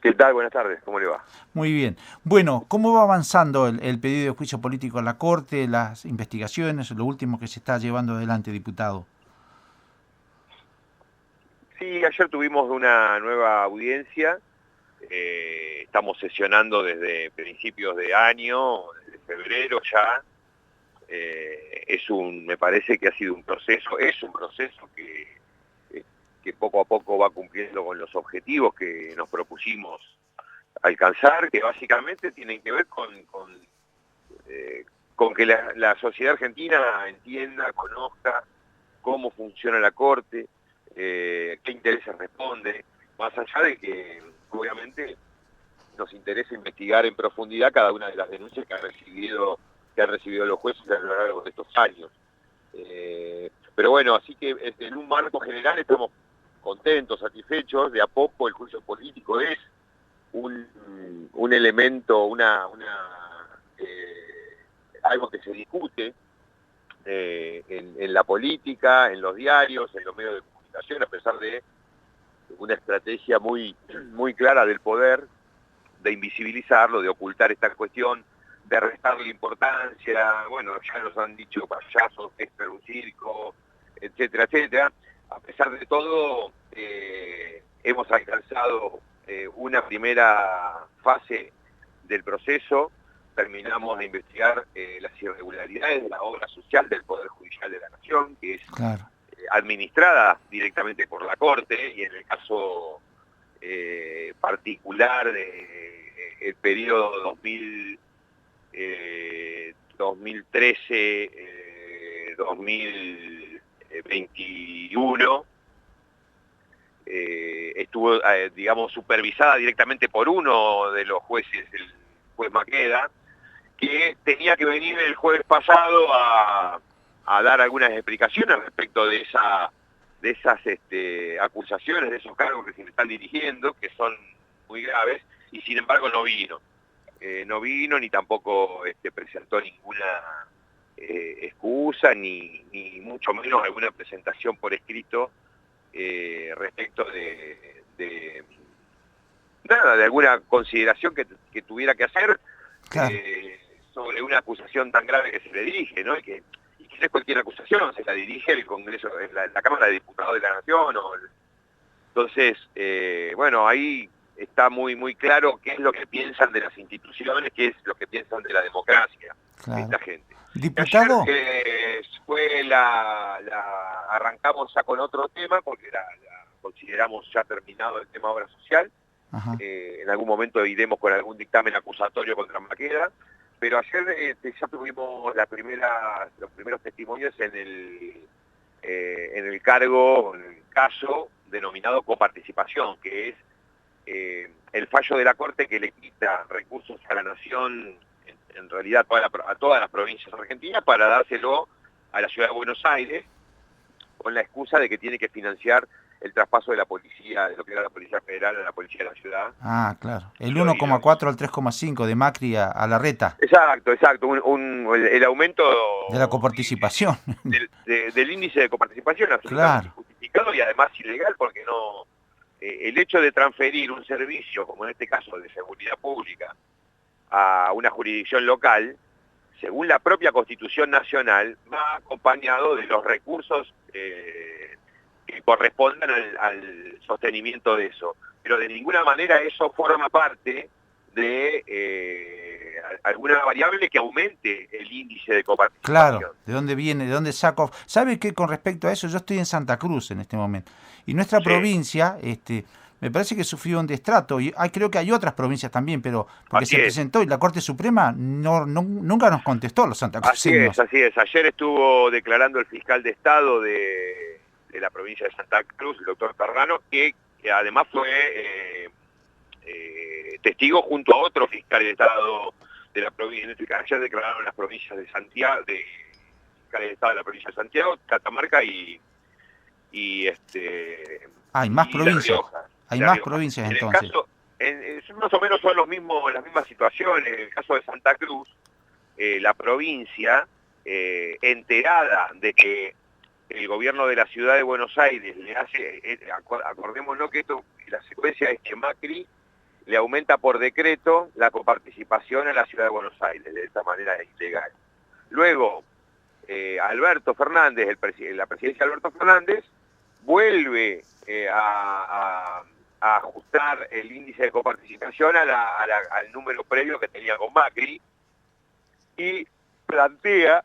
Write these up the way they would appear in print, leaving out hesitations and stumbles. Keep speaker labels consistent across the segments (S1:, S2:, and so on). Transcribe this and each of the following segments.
S1: ¿Qué tal? Buenas tardes, ¿cómo le va?
S2: Muy bien. Bueno, ¿cómo va avanzando el pedido de juicio político en la Corte, las investigaciones, lo último que se está llevando adelante, diputado?
S1: Sí, ayer tuvimos una nueva audiencia, estamos sesionando desde principios de año, desde febrero ya. Me parece que ha sido un proceso, es un proceso que poco a poco va cumpliendo con los objetivos que nos propusimos alcanzar, que básicamente tienen que ver con que la sociedad argentina entienda, conozca cómo funciona la Corte, qué intereses responde, más allá de que obviamente nos interesa investigar en profundidad cada una de las denuncias que han recibido los jueces a lo largo de estos años. Pero bueno, así que en un marco general estamos contentos, satisfechos. De a poco el juicio político es un elemento, algo que se discute en la política, en los diarios, en los medios de comunicación, a pesar de una estrategia muy clara del poder, de invisibilizarlo, de ocultar esta cuestión, de restarle importancia. Bueno, ya nos han dicho payasos, esto era un circo, etcétera, etcétera. A pesar de todo, hemos alcanzado una primera fase del proceso. Terminamos de investigar las irregularidades de la obra social del Poder Judicial de la Nación, que es
S2: Claro.
S1: administrada directamente por la Corte, y en el caso particular del periodo 2013, 2021, estuvo, digamos, supervisada directamente por uno de los jueces, el juez Maqueda, que tenía que venir el jueves pasado a dar algunas explicaciones respecto de esas acusaciones, de esos cargos que se le están dirigiendo, que son muy graves, y sin embargo no vino. No vino ni tampoco presentó ninguna excusa, ni mucho menos alguna presentación por escrito respecto nada, de alguna consideración que tuviera que hacer
S2: Claro.
S1: sobre una acusación tan grave que se le dirige, ¿no? Y que no es cualquier acusación, se la dirige el Congreso, la Cámara de Diputados de la Nación. Entonces, bueno, ahí está muy claro qué es lo que piensan de las instituciones, qué es lo que piensan de la democracia,
S2: Claro.
S1: esta gente. Y ayer
S2: Diputado,
S1: arrancamos ya con otro tema, porque consideramos ya terminado el tema obra social.
S2: ajá,
S1: En algún momento iremos con algún dictamen acusatorio contra Maqueda, pero ayer ya tuvimos los primeros testimonios en el cargo, en el caso denominado coparticipación, que es el fallo de la Corte que le quita recursos a la Nación, en realidad a todas las provincias argentinas, para dárselo a la Ciudad de Buenos Aires, con la excusa de que tiene que financiar el traspaso de la policía, de lo que era la Policía Federal a la Policía de la Ciudad.
S2: claro. El
S1: Y lo,
S2: 1,4 al 3,5 de Macri a Larreta,
S1: exacto, el aumento
S2: de la coparticipación.
S1: del índice de coparticipación absolutamente
S2: Claro,
S1: injustificado y además ilegal, porque no el hecho de transferir un servicio, como en este caso de seguridad pública, a una jurisdicción local, según la propia Constitución Nacional, va acompañado de los recursos que correspondan al sostenimiento de eso. Pero de ninguna manera eso forma parte de alguna variable que aumente el índice de
S2: claro.
S1: coparticipación.
S2: ¿De dónde viene? ¿De dónde saco? ¿Sabe qué? Con respecto a eso, yo estoy en Santa Cruz en este momento. Y nuestra
S1: Sí,
S2: provincia, me parece que sufrió un destrato. Y creo que hay otras provincias también, pero porque
S1: así
S2: se
S1: es.
S2: presentó y la Corte Suprema nunca nos contestó a los
S1: Así es,
S2: santacruceños.
S1: así es. Ayer estuvo declarando el fiscal de Estado de la provincia de Santa Cruz, el doctor Carrano, que además fue testigo junto a otro fiscal de Estado de la provincia. Ayer declararon las provincias de Santiago, de fiscales de Estado de la provincia de Santiago, Catamarca y,
S2: Hay más
S1: y La
S2: provincias.
S1: Rioja.
S2: Hay
S1: La
S2: más
S1: Rioja.
S2: provincias
S1: En el
S2: entonces.
S1: caso, más o menos son las mismas situaciones. En el caso de Santa Cruz, la provincia, enterada de que el gobierno de la ciudad de Buenos Aires le hace, acordémonos que la secuencia es que Macri le aumenta por decreto la coparticipación a la Ciudad de Buenos Aires, de esta manera ilegal. Luego, Alberto Fernández, la presidencia de Alberto Fernández, vuelve a ajustar el índice de coparticipación al número previo que tenía con Macri, y plantea,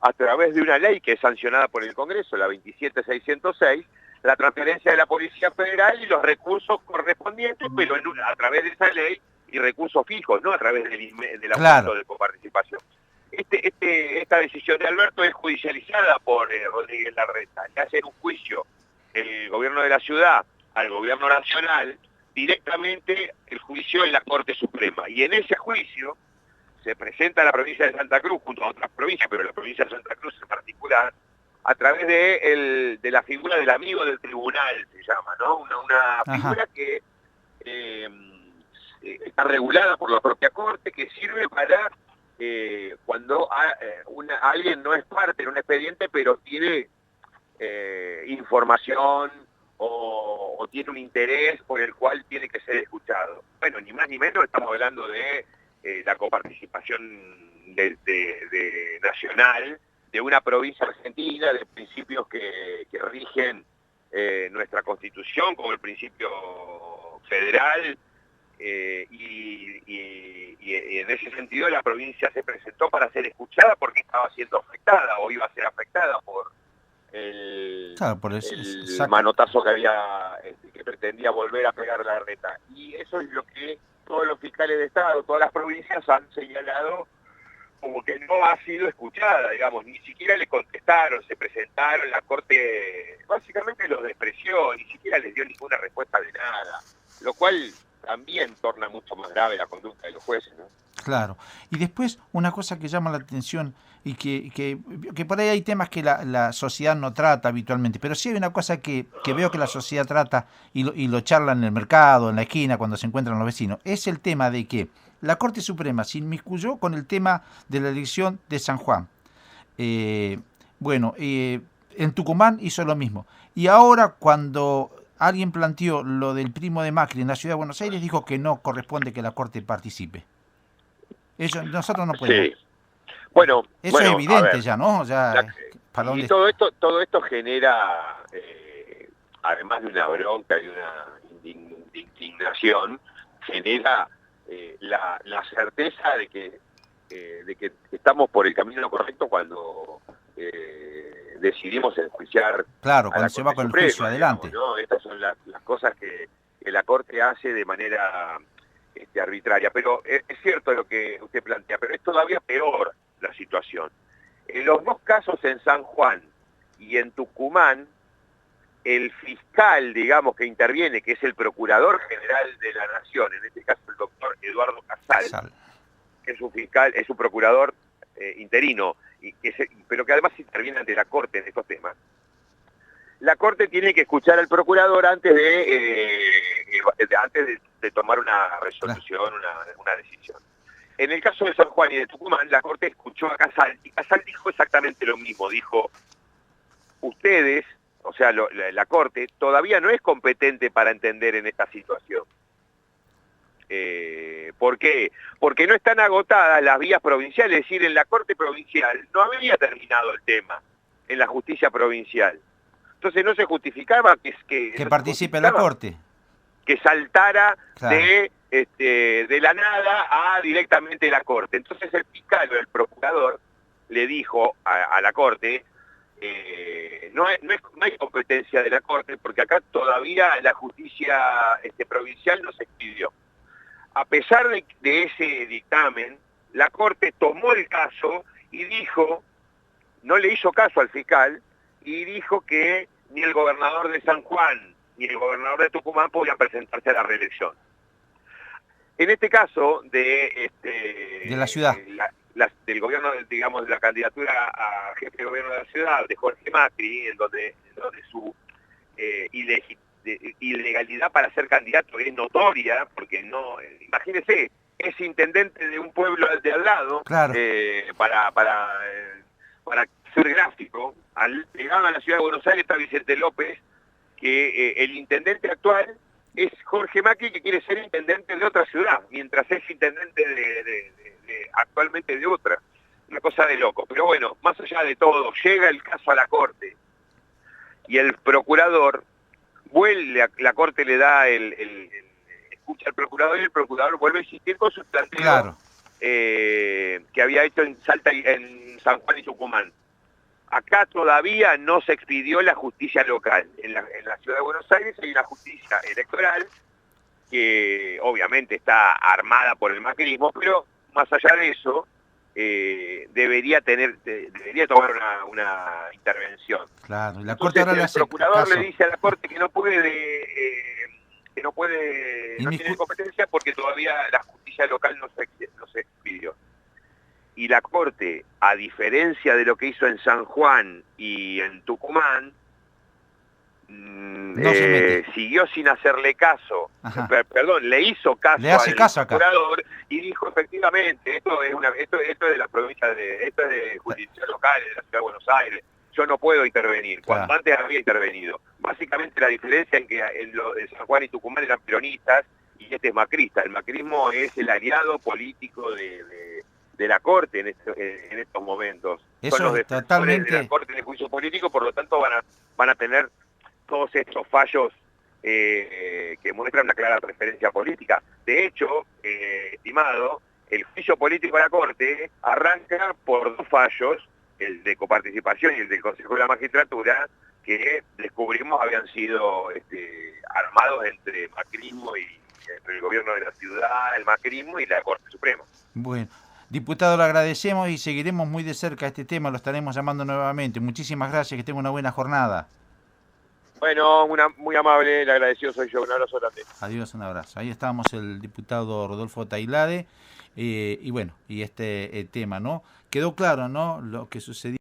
S1: a través de una ley que es sancionada por el Congreso, la 27606, la transferencia de la Policía Federal y los recursos correspondientes, pero a través de esa ley y recursos fijos, no a través del aumento de coparticipación. Esta decisión de Alberto es judicializada por Rodríguez Larreta. Le hacen un juicio el gobierno de la ciudad al gobierno nacional, directamente el juicio en la Corte Suprema. Y en ese juicio se presenta a la provincia de Santa Cruz, junto a otras provincias, pero la provincia de Santa Cruz en particular, a través de la figura del amigo del tribunal, se llama, ¿no? Una figura que está regulada por la propia Corte, que sirve para cuando alguien no es parte en un expediente, pero tiene información o tiene un interés por el cual tiene que ser escuchado. Bueno, ni más ni menos estamos hablando de la coparticipación nacional de una provincia argentina, de principios que rigen nuestra Constitución, como el principio federal, y en ese sentido la provincia se presentó para ser escuchada porque estaba siendo afectada o iba a ser afectada por el manotazo que pretendía volver a pegar la Larreta. Y eso es lo que todos los fiscales de Estado, todas las provincias han señalado como que no ha sido escuchada, digamos, ni siquiera le contestaron, se presentaron, la Corte básicamente los despreció, ni siquiera les dio ninguna respuesta de nada, lo cual también torna mucho más grave la conducta de los jueces, ¿no?
S2: Claro. Y después una cosa que llama la atención y que por ahí hay temas que la sociedad no trata habitualmente, pero sí hay una cosa que veo que la sociedad trata y lo charla en el mercado, en la esquina, cuando se encuentran los vecinos, es el tema de que la Corte Suprema se inmiscuyó con el tema de la elección de San Juan. En Tucumán hizo lo mismo. Y ahora cuando alguien planteó lo del primo de Macri en la Ciudad de Buenos Aires, dijo que no corresponde que la Corte participe. Eso nosotros no podemos.
S1: Sí. Bueno,
S2: eso es evidente ya, ¿no?
S1: Y todo esto genera, además de una bronca y una indignación, genera la certeza de que estamos por el camino correcto cuando decidimos enjuiciar.
S2: Claro, cuando se va con el juicio adelante.
S1: Digamos, ¿no? Estas son las cosas que la Corte hace de manera arbitraria. Pero es cierto lo que usted plantea, pero es todavía peor la situación. En los dos casos, en San Juan y en Tucumán, el fiscal, digamos, que interviene, que es el Procurador General de la Nación, en este caso el doctor Eduardo Casal, que es un fiscal, es un procurador interino, pero que además interviene ante la Corte en estos temas. La Corte tiene que escuchar al procurador antes de tomar una resolución, una decisión. En el caso de San Juan y de Tucumán, la Corte escuchó a Casal, y Casal dijo exactamente lo mismo. Dijo, ustedes, o sea, la Corte, todavía no es competente para entender en esta situación. ¿Por qué? Porque no están agotadas las vías provinciales, es decir, en la Corte Provincial no había terminado el tema, en la justicia provincial. Entonces no se justificaba que
S2: participe la Corte.
S1: Que saltara,
S2: claro,
S1: de la nada a directamente la Corte. Entonces el fiscal o el procurador le dijo a la Corte, no hay competencia de la Corte porque acá todavía la justicia provincial no se expidió. A pesar de ese dictamen, la Corte tomó el caso y dijo, no le hizo caso al fiscal, y dijo que ni el gobernador de San Juan ni el gobernador de Tucumán podían presentarse a la reelección. En este caso de
S2: la ciudad,
S1: del gobierno, digamos, de la candidatura a jefe de gobierno de la ciudad, de Jorge Macri, en donde su ilegalidad para ser candidato es notoria, porque no, imagínese, es intendente de un pueblo de al lado,
S2: claro,
S1: para ser gráfico, llegado a la ciudad de Buenos Aires está Vicente López, que el intendente actual es Jorge Macri, que quiere ser intendente de otra ciudad, mientras es intendente actualmente de otra. Una cosa de loco. Pero bueno, más allá de todo, llega el caso a la Corte y el procurador vuelve, la Corte le da escucha al procurador y el procurador vuelve a insistir con su planteo,
S2: Claro.
S1: Que había hecho en Salta, en San Juan y Tucumán. Acá todavía no se expidió la justicia local. En la ciudad de Buenos Aires hay una justicia electoral que obviamente está armada por el macrismo, pero más allá de eso, debería tomar una intervención.
S2: Claro, y la
S1: Entonces,
S2: Corte ahora le
S1: el
S2: hace
S1: procurador
S2: caso.
S1: le dice a la Corte que no tiene competencia porque todavía la justicia local no se expidió. Y la Corte, a diferencia de lo que hizo en San Juan y en Tucumán,
S2: No se mete.
S1: siguió sin hacerle caso, le hizo caso,
S2: caso
S1: al procurador y dijo efectivamente, esto es de la provincia esto es de jurisdicción local, de la ciudad de Buenos Aires, yo no puedo intervenir, cuando antes había intervenido. Básicamente la diferencia en que lo de San Juan y Tucumán eran peronistas y este es macrista. El macrismo es el aliado político de la Corte en estos momentos.
S2: Eso
S1: son los
S2: es
S1: defensores
S2: totalmente
S1: de la Corte de juicio político, por lo tanto van a tener todos estos fallos que muestran una clara preferencia política. De hecho, estimado, el juicio político de la Corte arranca por dos fallos, el de coparticipación y el del Consejo de la Magistratura, que descubrimos habían sido armados entre macrismo y entre el gobierno de la ciudad, el macrismo y la Corte Suprema.
S2: Bueno, diputado, le agradecemos y seguiremos muy de cerca este tema, lo estaremos llamando nuevamente. Muchísimas gracias, que tenga una buena jornada.
S1: Bueno, muy amable, el agradecido soy yo, un abrazo grande.
S2: Adiós, un abrazo. Ahí estamos el diputado Rodolfo Tailade, y bueno, y este tema, ¿no? Quedó claro, ¿no?, lo que sucedió.